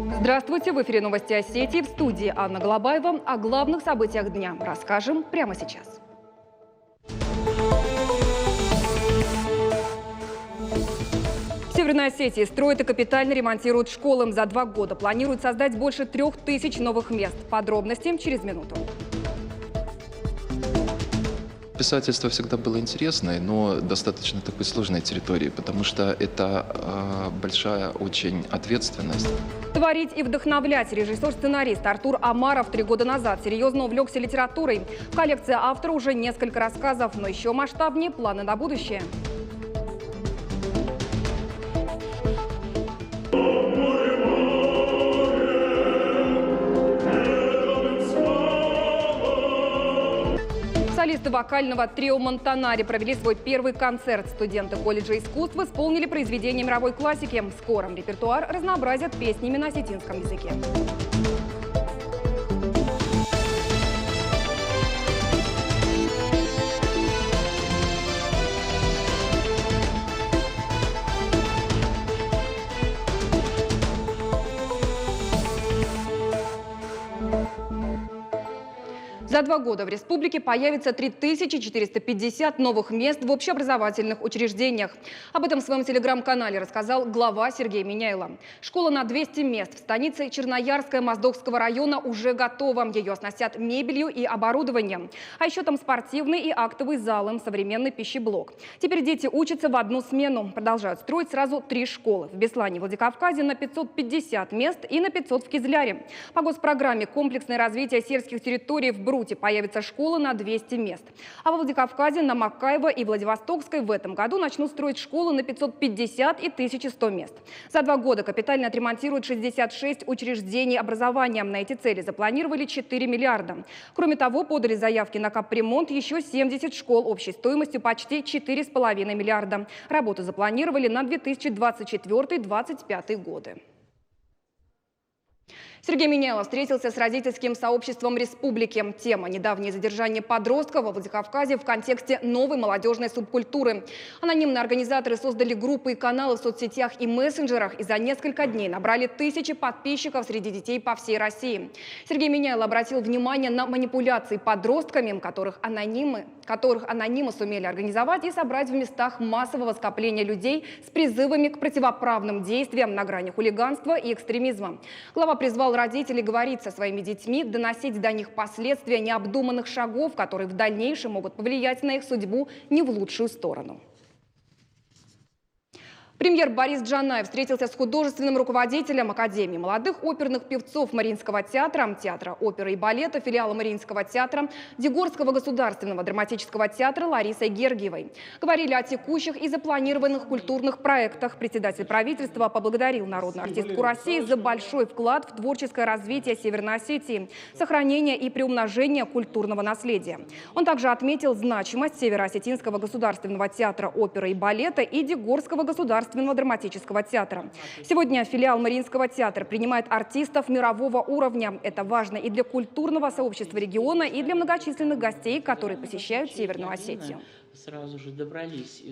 Здравствуйте, в эфире новости Осетии, в студии Анна Голобаева. О главных событиях дня расскажем прямо сейчас. В Северной Осетии строят и капитально ремонтируют школы. За 2 года планируют создать больше 3000 новых мест. Подробности через минуту. Писательство всегда было интересной, но достаточно такой сложной территорией, потому что это большая очень ответственность. Творить и вдохновлять режиссер-сценарист Артур Амаров 3 года назад серьезно увлекся литературой. В коллекции автора уже несколько рассказов, но еще масштабнее планы на будущее. Солисты вокального трио «Монтанари» провели свой первый концерт. Студенты колледжа искусств исполнили произведения мировой классики. В скором репертуар разнообразят песнями на осетинском языке. За 2 года в республике появится 3450 новых мест в общеобразовательных учреждениях. Об этом в своем телеграм-канале рассказал глава Сергей Миняйло. Школа на 200 мест в станице Черноярская Моздокского района уже готова. Ее оснастят мебелью и оборудованием. А еще там спортивный и актовый залы, современный пищеблок. Теперь дети учатся в одну смену. Продолжают строить сразу 3 школы. В Беслане и Владикавказе на 550 мест и на 500 в Кизляре. По госпрограмме «Комплексное развитие сельских территорий» в Бруте появится школа на 200 мест. А во Владикавказе, на Макаево и Владивостокской в этом году начнут строить школы на 550 и 1100 мест. За 2 года капитально отремонтируют 66 учреждений образования. На эти цели запланировали 4 миллиарда. Кроме того, подали заявки на капремонт еще 70 школ общей стоимостью почти 4,5 миллиарда. Работу запланировали на 2024-2025 годы. Сергей Миняйло встретился с родительским сообществом республики. Тема – недавнее задержание подростков во Владикавказе в контексте новой молодежной субкультуры. Анонимные организаторы создали группы и каналы в соцсетях и мессенджерах и за несколько дней набрали тысячи подписчиков среди детей по всей России. Сергей Миняйло обратил внимание на манипуляции подростками, которых анонимы сумели организовать и собрать в местах массового скопления людей с призывами к противоправным действиям на грани хулиганства и экстремизма. Глава призвал родителей говорить со своими детьми, доносить до них последствия необдуманных шагов, которые в дальнейшем могут повлиять на их судьбу не в лучшую сторону. Премьер Борис Джанаев встретился с художественным руководителем Академии молодых оперных певцов Мариинского театра, театра оперы и балета, филиала Мариинского театра, Дегорского государственного драматического театра Ларисой Гергиевой. Говорили о текущих и запланированных культурных проектах. Председатель правительства поблагодарил народную артистку России за большой вклад в творческое развитие Северной Осетии, сохранение и приумножение культурного наследия. Он также отметил значимость Северо-Осетинского государственного театра оперы и балета и Дегорского государственного драматического театра. Сегодня филиал Мариинского театра принимает артистов мирового уровня. Это важно и для культурного сообщества региона, и для многочисленных гостей, которые посещают Северную Осетию. Сразу же добрались.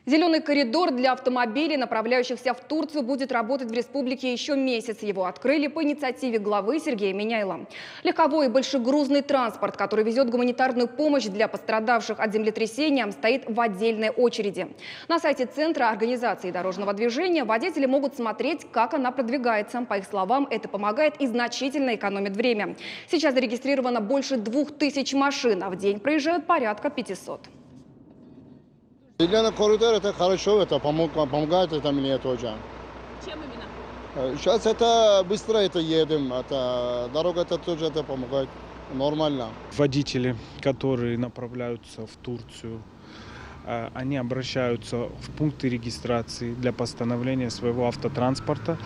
Зеленый коридор для автомобилей, направляющихся в Турцию, будет работать в республике еще месяц. Его открыли по инициативе главы Сергея Миняйло. Легковой и большегрузный транспорт, который везет гуманитарную помощь для пострадавших от землетрясения, стоит в отдельной очереди. На сайте Центра организации дорожного движения водители могут смотреть, как она продвигается. По их словам, это помогает и значительно экономит время. Сейчас зарегистрировано больше 2000 машин, а в день проезжают порядка 500. Зеленый коридор это хорошо, это помогает это мне тоже. Чем именно? Сейчас это быстро это едем, это дорога это тоже это помогает нормально. Водители, которые направляются в Турцию, они обращаются в пункты регистрации для постановления своего автотранспорта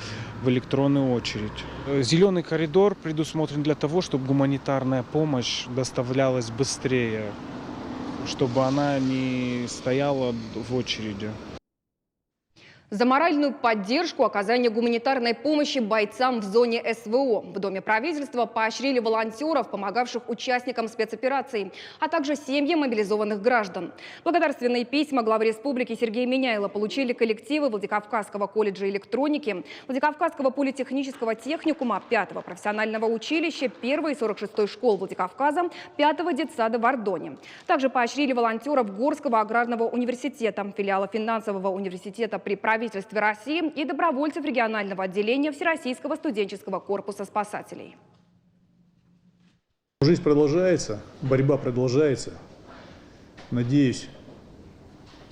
в электронную очередь. Зеленый коридор предусмотрен для того, чтобы гуманитарная помощь доставлялась быстрее, чтобы она не стояла в очереди. За моральную поддержку оказания гуманитарной помощи бойцам в зоне СВО. В Доме правительства поощрили волонтеров, помогавших участникам спецопераций, а также семьям мобилизованных граждан. Благодарственные письма главы республики Сергея Миняйла получили коллективы Владикавказского колледжа электроники, Владикавказского политехнического техникума, 5-го профессионального училища, 1-й и 46-й школ Владикавказа, 5-го детсада в Ардоне. Также поощрили волонтеров Горского аграрного университета, филиала финансового университета при правительстве России и добровольцев регионального отделения Всероссийского студенческого корпуса спасателей. Жизнь продолжается, борьба продолжается. Надеюсь,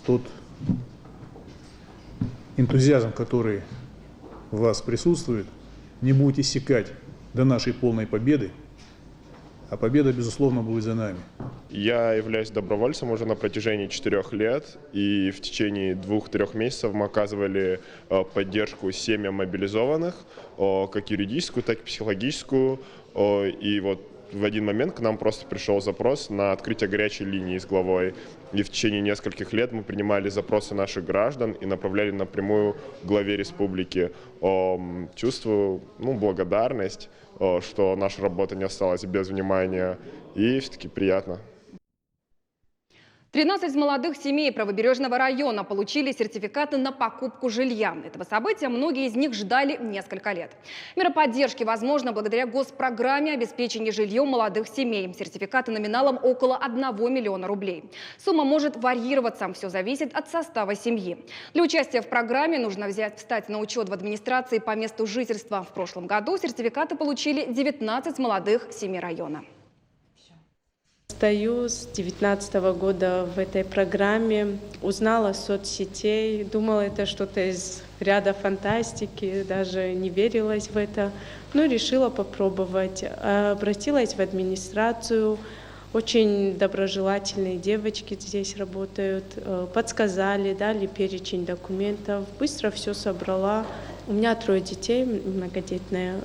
тот энтузиазм, который в вас присутствует, не будет иссякать до нашей полной победы, а победа, безусловно, будет за нами. Я являюсь добровольцем уже на протяжении 4 лет, и в течение 2-3 месяцев мы оказывали поддержку семьям мобилизованных, как юридическую, так и психологическую. И вот в один момент к нам просто пришел запрос на открытие горячей линии с главой. И в течение нескольких лет мы принимали запросы наших граждан и направляли напрямую главе республики. Чувствую благодарность, что наша работа не осталась без внимания, и все-таки приятно. 13 молодых семей правобережного района получили сертификаты на покупку жилья. Этого события многие из них ждали несколько лет. Мера поддержки возможна благодаря госпрограмме обеспечения жильем молодых семей. Сертификаты номиналом около 1 миллиона рублей. Сумма может варьироваться, все зависит от состава семьи. Для участия в программе нужно встать на учет в администрации по месту жительства. В прошлом году сертификаты получили 19 молодых семей района. Стою с 2019 года в этой программе, узнала с соцсетей, думала, это что-то из ряда фантастики, даже не верилась в это, но решила попробовать. Обратилась в администрацию, очень доброжелательные девочки здесь работают, подсказали, дали перечень документов, быстро все собрала. У меня 3 детей, многодетная.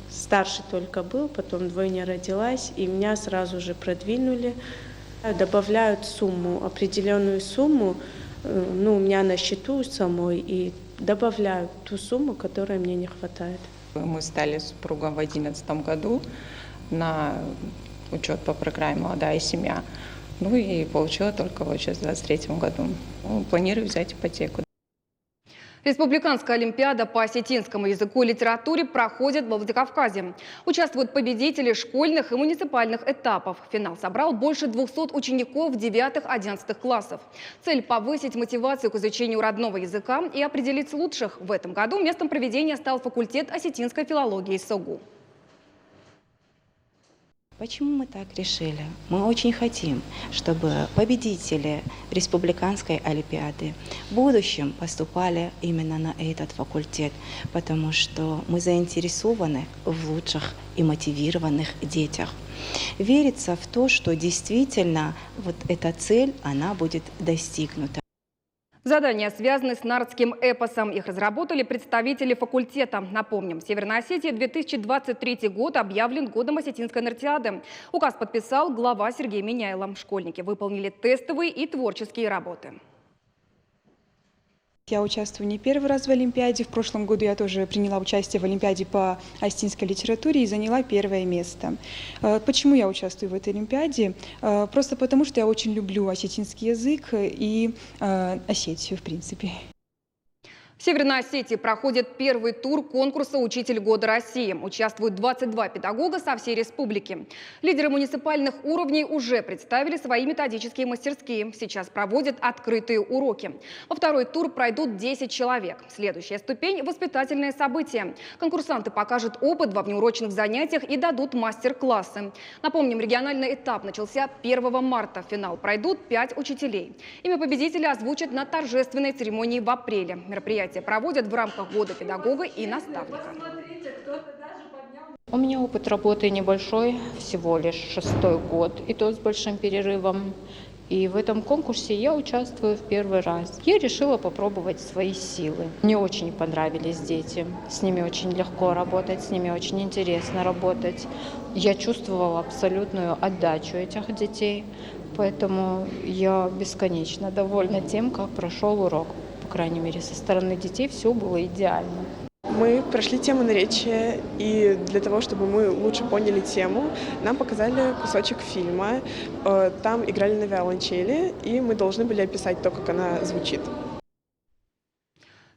Старший только был, потом двойня родилась, и меня сразу же продвинули. Добавляют сумму, определенную сумму, у меня на счету самой, и добавляют ту сумму, которой мне не хватает. Мы стали с супругом в 2011 году на учет по программе «Молодая семья». И получила только сейчас в 2023 году. Планирую взять ипотеку. Республиканская олимпиада по осетинскому языку и литературе проходит во Владикавказе. Участвуют победители школьных и муниципальных этапов. Финал собрал больше 200 учеников 9-11 классов. Цель – повысить мотивацию к изучению родного языка и определить лучших. В этом году местом проведения стал факультет осетинской филологии СОГУ. Почему мы так решили? Мы очень хотим, чтобы победители республиканской олимпиады в будущем поступали именно на этот факультет, потому что мы заинтересованы в лучших и мотивированных детях. Верится в то, что действительно вот эта цель, она будет достигнута. Задания связаны с нардским эпосом. Их разработали представители факультета. Напомним, в Северной Осетии 2023 год объявлен годом осетинской нартиады. Указ подписал глава Сергей Миняйла. Школьники выполнили тестовые и творческие работы. Я участвую не первый раз в Олимпиаде. В прошлом году я тоже приняла участие в Олимпиаде по осетинской литературе и заняла 1 место. Почему я участвую в этой Олимпиаде? Просто потому, что я очень люблю осетинский язык и Осетию, в принципе. В Северной Осетии проходит 1-й тур конкурса «Учитель года России». Участвуют 22 педагога со всей республики. Лидеры муниципальных уровней уже представили свои методические мастерские. Сейчас проводят открытые уроки. Во 2-й тур пройдут 10 человек. Следующая ступень – воспитательное событие. Конкурсанты покажут опыт во внеурочных занятиях и дадут мастер-классы. Напомним, региональный этап начался 1 марта. В финал пройдут 5 учителей. Имя победителя озвучат на торжественной церемонии в апреле. Мероприятие проводят в рамках года педагога и наставника. У меня опыт работы небольшой, всего лишь 6-й год, и то с большим перерывом. И в этом конкурсе я участвую в 1-й раз. Я решила попробовать свои силы. Мне очень понравились дети. С ними очень легко работать, с ними очень интересно работать. Я чувствовала абсолютную отдачу этих детей, поэтому я бесконечно довольна тем, как прошел урок. по крайней мере, со стороны детей все было идеально. Мы прошли тему наречия, и для того, чтобы мы лучше поняли тему, нам показали кусочек фильма. Там играли на виолончели, и мы должны были описать то, как она звучит.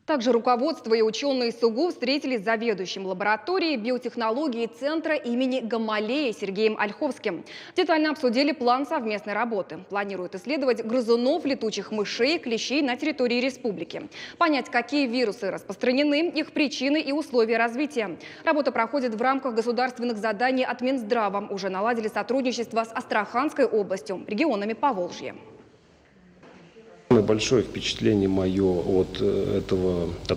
Также руководство и ученые СУГУ встретились с заведующим лабораторией биотехнологии Центра имени Гамалея Сергеем Ольховским. Детально обсудили план совместной работы. Планируют исследовать грызунов, летучих мышей, клещей на территории республики. Понять, какие вирусы распространены, их причины и условия развития. Работа проходит в рамках государственных заданий от Минздрава. Уже наладили сотрудничество с Астраханской областью, регионами Поволжья. Большое впечатление мое от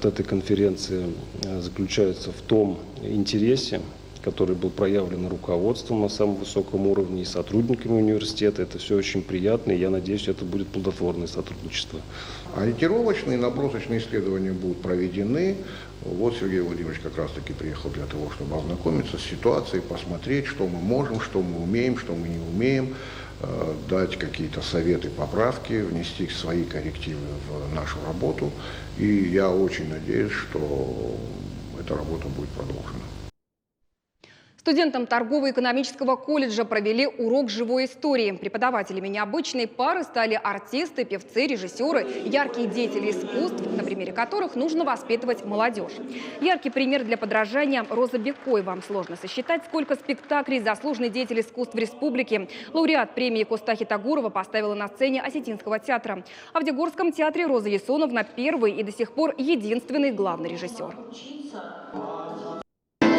этой конференции заключается в том интересе, который был проявлен руководством на самом высоком уровне и сотрудниками университета. Это все очень приятно, и я надеюсь, это будет плодотворное сотрудничество. Ориентировочные, набросочные исследования будут проведены. Вот Сергей Владимирович как раз-таки приехал для того, чтобы ознакомиться с ситуацией, посмотреть, что мы можем, что мы умеем, что мы не умеем, дать какие-то советы, поправки, внести свои коррективы в нашу работу. И я очень надеюсь, что эта работа будет продолжена. Студентам торгово-экономического колледжа провели урок живой истории. Преподавателями необычной пары стали артисты, певцы, режиссеры, яркие деятели искусств, на примере которых нужно воспитывать молодежь. Яркий пример для подражания — Роза Бекоева. Сложно сосчитать, сколько спектаклей заслуженный деятель искусств в республике. Лауреат премии Костахи Тагурова поставила на сцене Осетинского театра. А в Дегорском театре Роза Ясоновна первый и до сих пор единственный главный режиссер.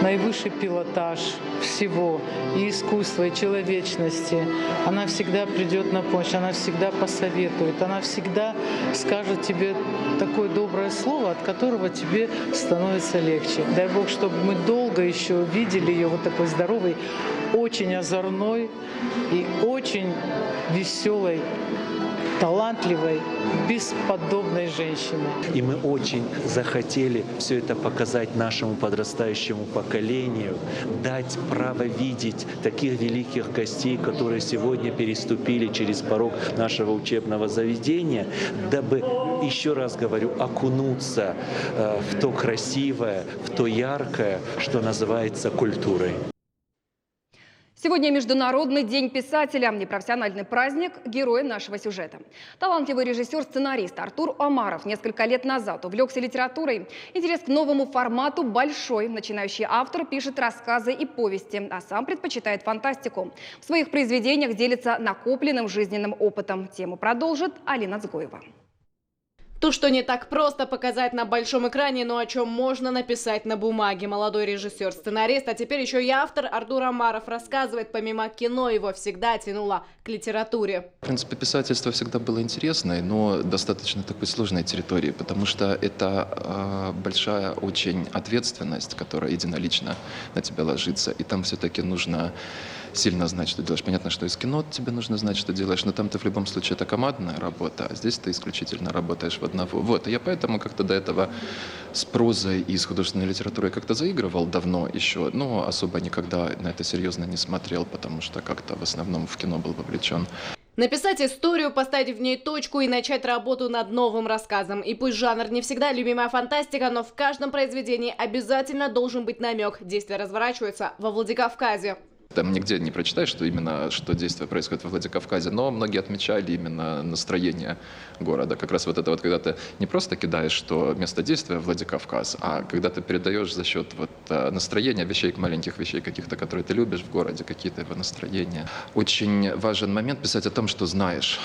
Наивысший пилотаж всего, и искусства, и человечности. Она всегда придет на помощь, она всегда посоветует, она всегда скажет тебе такое доброе слово, от которого тебе становится легче. Дай Бог, чтобы мы долго еще видели ее вот такой здоровой, очень озорной и очень веселой, талантливой, бесподобной женщиной. И мы очень захотели все это показать нашему подрастающему поколению, дать право видеть таких великих гостей, которые сегодня переступили через порог нашего учебного заведения, дабы, еще раз говорю, окунуться в то красивое, в то яркое, что называется культурой. Сегодня Международный день писателя, непрофессиональный праздник героя нашего сюжета. Талантливый режиссер-сценарист Артур Омаров несколько лет назад увлекся литературой. Интерес к новому формату большой. Начинающий автор пишет рассказы и повести, а сам предпочитает фантастику. В своих произведениях делится накопленным жизненным опытом. Тему продолжит Алина Цгоева. То, что не так просто показать на большом экране, но о чем можно написать на бумаге. Молодой режиссер-сценарист, а теперь еще и автор Артур Омаров рассказывает, помимо кино его всегда тянуло к литературе. В принципе, писательство всегда было интересной, но достаточно такой сложной территорией, потому что это большая очень ответственность, которая единолично на тебя ложится, и там все-таки нужно сильно знать, что делаешь. Понятно, что из кино тебе нужно знать, что делаешь, но там ты в любом случае это командная работа, а здесь ты исключительно работаешь в одного. Вот, и я поэтому как-то до этого с прозой и с художественной литературой как-то заигрывал давно еще, но особо никогда на это серьезно не смотрел, потому что как-то в основном в кино был вовлечен. Написать историю, поставить в ней точку и начать работу над новым рассказом. И пусть жанр не всегда любимая фантастика, но в каждом произведении обязательно должен быть намек. Действие разворачивается во Владикавказе. Там нигде не прочитаешь, что именно что действие происходит во Владикавказе, но многие отмечали именно настроение города. Как раз вот это вот, когда ты не просто кидаешь, что место действия Владикавказ, а когда ты передаешь за счет вот настроения вещей, маленьких вещей каких-то, которые ты любишь в городе, какие-то его настроения. Очень важен момент писать о том, что знаешь.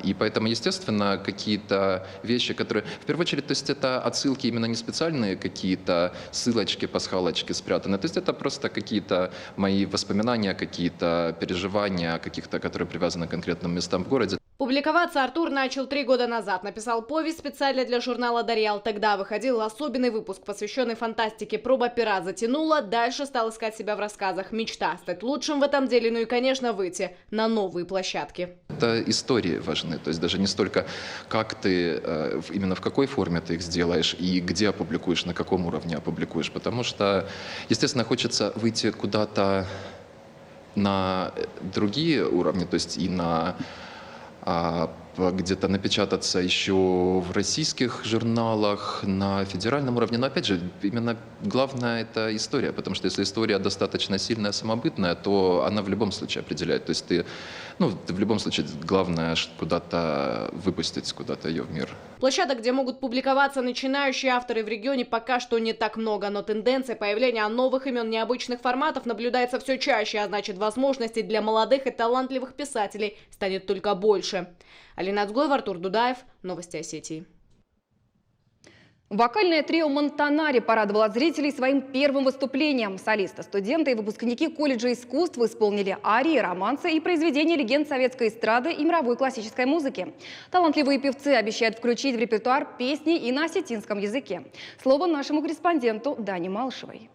И поэтому, естественно, какие-то вещи, которые... В первую очередь, то есть это отсылки именно не специальные какие-то ссылочки, пасхалочки спрятаны. То есть это просто какие-то мои воспоминания, какие-то переживания, каких-то, которые привязаны к конкретным местам в городе. Публиковаться Артур начал 3 года назад. Написал повесть специально для журнала «Дарьял». Тогда выходил особенный выпуск, посвященный фантастике. Проба пера затянула, дальше стал искать себя в рассказах. Мечта стать лучшим в этом деле, ну и, конечно, выйти на новые площадки. Это истории важны, то есть даже не столько, как ты, именно в какой форме ты их сделаешь и где опубликуешь, на каком уровне опубликуешь. Потому что, естественно, хочется выйти куда-то на другие уровни, то есть и на где-то напечататься еще в российских журналах на федеральном уровне. Но опять же, именно главное это история, потому что если история достаточно сильная, самобытная, то она в любом случае определяет. То есть ты в любом случае главное куда-то выпустить, куда-то ее в мир. Площадок, где могут публиковаться начинающие авторы в регионе, пока что не так много, но тенденция появления новых имен необычных форматов наблюдается все чаще, а значит, возможностей для молодых и талантливых писателей станет только больше. Алина Ацгоева, Артур Дудаев. Новости Осетии. Вокальное трио «Монтанари» порадовало зрителей своим первым выступлением. Солисты, студенты и выпускники колледжа искусств исполнили арии, романсы и произведения легенд советской эстрады и мировой классической музыки. Талантливые певцы обещают включить в репертуар песни и на осетинском языке. Слово нашему корреспонденту Дане Малышевой.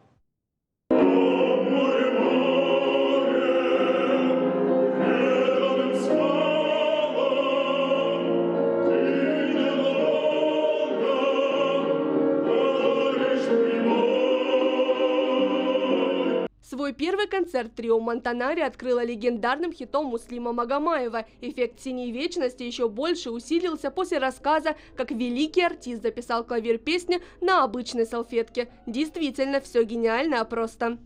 Свой первый концерт трио «Монтанари» открыло легендарным хитом Муслима Магомаева. Эффект «Синей вечности» еще больше усилился после рассказа, как великий артист записал клавир песни на обычной салфетке. Действительно, все гениально, а просто.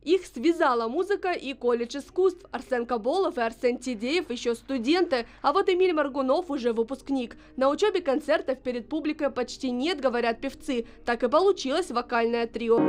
Их связала музыка и колледж искусств. Арсен Каболов и Арсен Тидеев еще студенты, а вот Эмиль Маргунов уже выпускник. На учебе концертов перед публикой почти нет, говорят певцы. Так и получилось вокальное трио.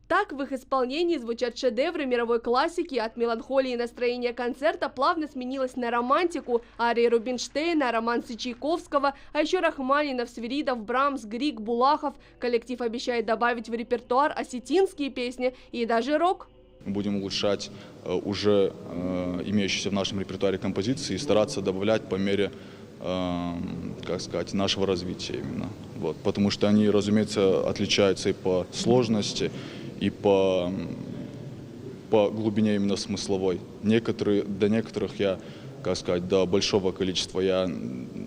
Так в их исполнении звучат шедевры мировой классики. От меланхолии настроение концерта плавно сменилось на романтику. Арии Рубинштейна, романсы Чайковского, а еще Рахманинов, Свиридов, Брамс, Грик, Булахов. Коллектив обещает добавить в репертуар осетинские песни и даже рок. Будем улучшать уже имеющиеся в нашем репертуаре композиции и стараться добавлять по мере нашего развития именно. Вот. Потому что они, разумеется, отличаются и по сложности, и по глубине именно смысловой. До некоторых я, до большого количества я,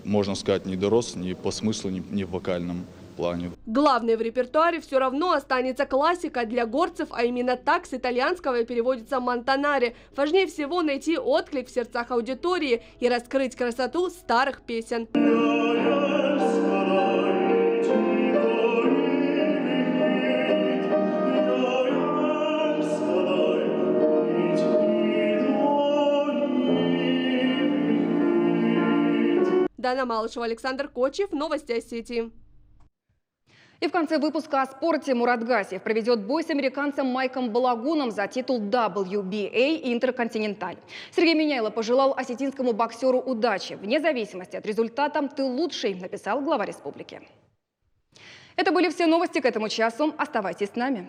можно сказать, не дорос ни по смыслу, ни в вокальном плане. Главное в репертуаре все равно останется классика для горцев, а именно так с итальянского переводится «Монтанари». Важнее всего найти отклик в сердцах аудитории и раскрыть красоту старых песен. Дана Малышева, Александр Кочев. Новости Осетии. И в конце выпуска о спорте Мурат Гасиев проведет бой с американцем Майком Балагуном за титул WBA Интерконтиненталь. Сергей Миняйло пожелал осетинскому боксеру удачи. Вне зависимости от результата «Ты лучший», написал глава республики. Это были все новости к этому часу. Оставайтесь с нами.